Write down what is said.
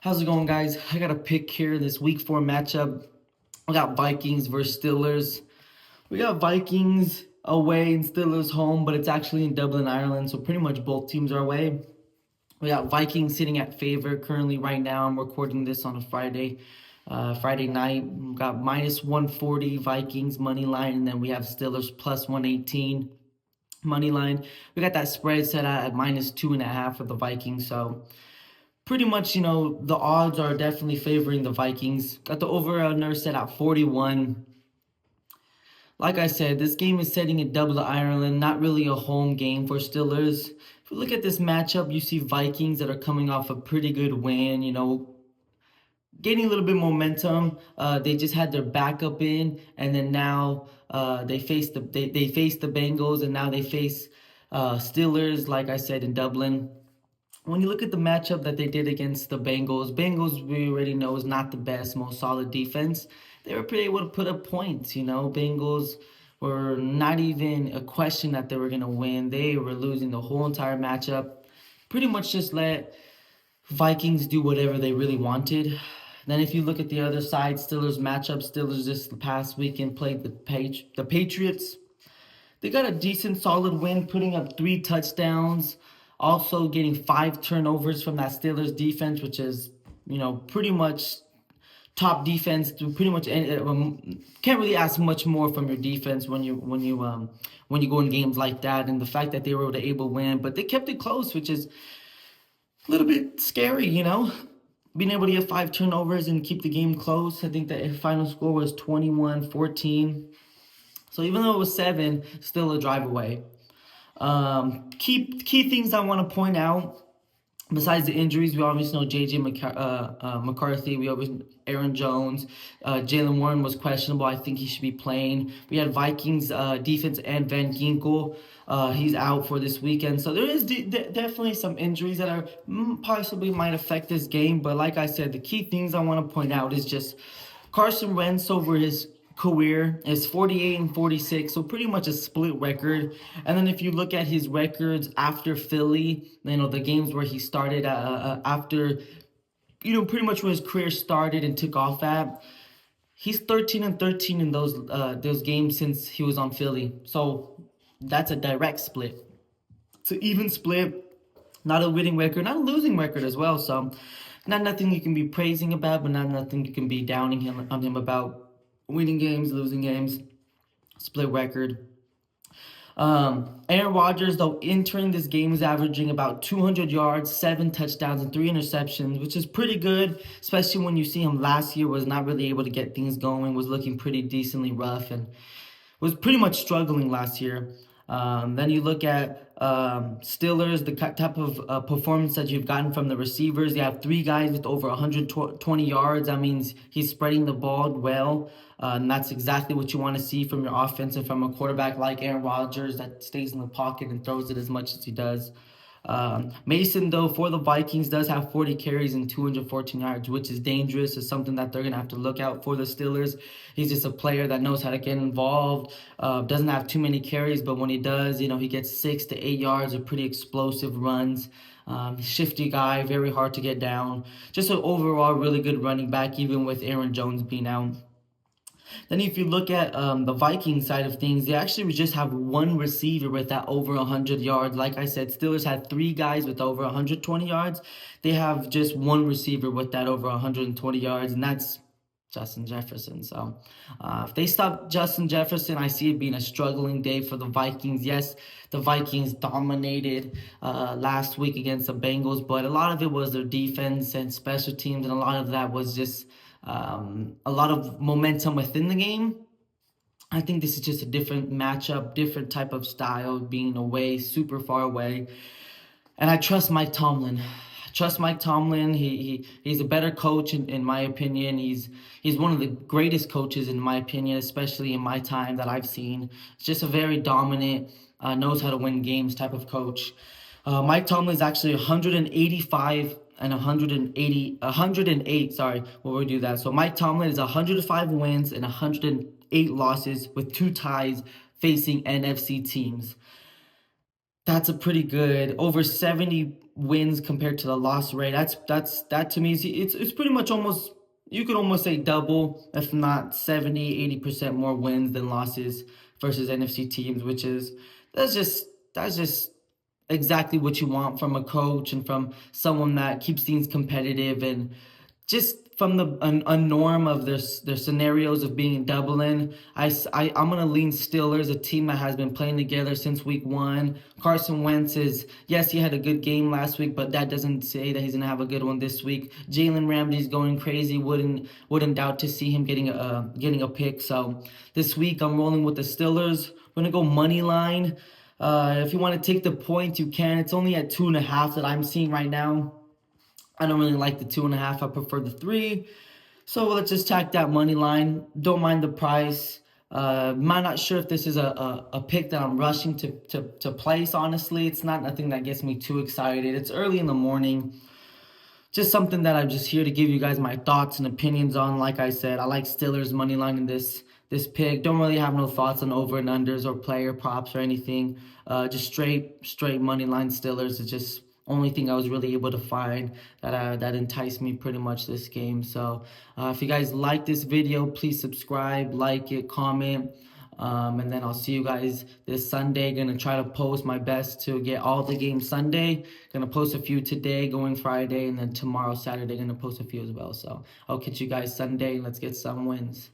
How's it going, guys? I got a pick here this week 4 matchup. We got Vikings versus Steelers. We got Vikings away and Steelers home, but it's actually in Dublin, Ireland, so pretty much both teams are away. We got Vikings sitting at favor currently right now. I'm recording this on a Friday night. We got minus 140 Vikings money line, and then we have Steelers plus 118 money line. We got that spread set at minus 2.5 for the Vikings, so pretty much, the odds are definitely favoring the Vikings. Got the over-under set at 41. Like I said, this game is setting in Dublin, Ireland, not really a home game for Steelers. If you look at this matchup, you see Vikings that are coming off a pretty good win, gaining a little bit momentum. They just had their backup in, and then now they face the Bengals, and now they face Steelers, like I said, in Dublin. When you look at the matchup that they did against the Bengals we already know is not the best, most solid defense. They were pretty able to put up points, Bengals were not even a question that they were going to win. They were losing the whole entire matchup. Pretty much just let Vikings do whatever they really wanted. Then if you look at the other side, Steelers matchup, Steelers just the past weekend played the Patriots. They got a decent solid win, putting up 3 touchdowns. Also getting 5 turnovers from that Steelers defense, which is, pretty much top defense. Pretty much can't really ask much more from your defense when you go in games like that. And the fact that they were able to win, but they kept it close, which is a little bit scary, being able to get 5 turnovers and keep the game close. I think the final score was 21-14. So even though it was 7, still a drive away. Key things I want to point out, besides the injuries, we obviously know J.J. McCarthy, we always Aaron Jones, Jalen Warren was questionable. I think he should be playing. We had Vikings defense and Van Ginkel. He's out for this weekend. So there is definitely some injuries that are possibly might affect this game. But like I said, the key things I want to point out is just Carson Wentz over his career is 48-46, so pretty much a split record. And then if you look at his records after Philly, the games where he started after, pretty much where his career started and took off at, he's 13-13 in those games since he was on Philly. So that's a direct split. It's an even split, not a winning record, not a losing record as well. So not nothing you can be praising about, but not nothing you can be downing on him about. Winning games, losing games, split record. Aaron Rodgers, though, entering this game is averaging about 200 yards, 7 touchdowns, and 3 interceptions, which is pretty good, especially when you see him last year was not really able to get things going, was looking pretty decently rough, and was pretty much struggling last year. Then you look at Steelers, the type of performance that you've gotten from the receivers. You have 3 guys with over 120 yards. That means he's spreading the ball well. And that's exactly what you want to see from your offense and from a quarterback like Aaron Rodgers that stays in the pocket and throws it as much as he does. Mason, though, for the Vikings, does have 40 carries and 214 yards, which is dangerous. It's something that they're going to have to look out for the Steelers. He's just a player that knows how to get involved, doesn't have too many carries, but when he does, he gets 6 to 8 yards of pretty explosive runs. Shifty guy, very hard to get down. Just an overall really good running back, even with Aaron Jones being out. Then if you look at the Vikings side of things, they actually just have 1 receiver with that over 100 yards. Like I said, Steelers had 3 guys with over 120 yards. They have just 1 receiver with that over 120 yards, and that's Justin Jefferson. So if they stop Justin Jefferson, I see it being a struggling day for the Vikings. Yes, the Vikings dominated last week against the Bengals, but a lot of it was their defense and special teams, and a lot of that was just a lot of momentum within the game. I think this is just a different matchup, different type of style, being away, super far away. And I trust Mike Tomlin. He's a better coach in my opinion. He's one of the greatest coaches in my opinion, especially in my time that I've seen. It's just a very dominant, knows how to win games type of coach. Mike Tomlin is actually 185 and 108, sorry, we'll redo that. So Mike Tomlin is 105 wins and 108 losses with 2 ties facing NFC teams. That's a pretty good, over 70 wins compared to the loss rate. That to me is it's pretty much almost, you could almost say double, if not 70-80% more wins than losses versus NFC teams, which is that's just exactly what you want from a coach and from someone that keeps things competitive, and just from a norm of their scenarios of being in Dublin. I'm gonna lean Steelers, a team that has been playing together since week one. Carson Wentz is, yes, he had a good game last week, but that doesn't say that he's gonna have a good one this week. Jalen Ramsey's going crazy. Wouldn't doubt to see him getting a pick. So this week I'm rolling with the Steelers. We're gonna go money line. If you want to take the points, you can. It's only at 2.5 that I'm seeing right now. I don't really like the 2.5. I prefer the 3. So let's just tack that money line. Don't mind the price. I'm not sure if this is a pick that I'm rushing to place, honestly. It's not nothing that gets me too excited. It's early in the morning. Just something that I'm just here to give you guys my thoughts and opinions on. Like I said, I like Steelers money line in this pick. Don't really have no thoughts on over and unders or player props or anything. Just straight money line Steelers is just only thing I was really able to find that enticed me pretty much this game. So if you guys like this video, please subscribe, like it, comment. And then I'll see you guys this Sunday. Gonna try to post my best to get all the games Sunday. Gonna post a few today, going Friday, and then tomorrow, Saturday, gonna post a few as well. So I'll catch you guys Sunday, and let's get some wins.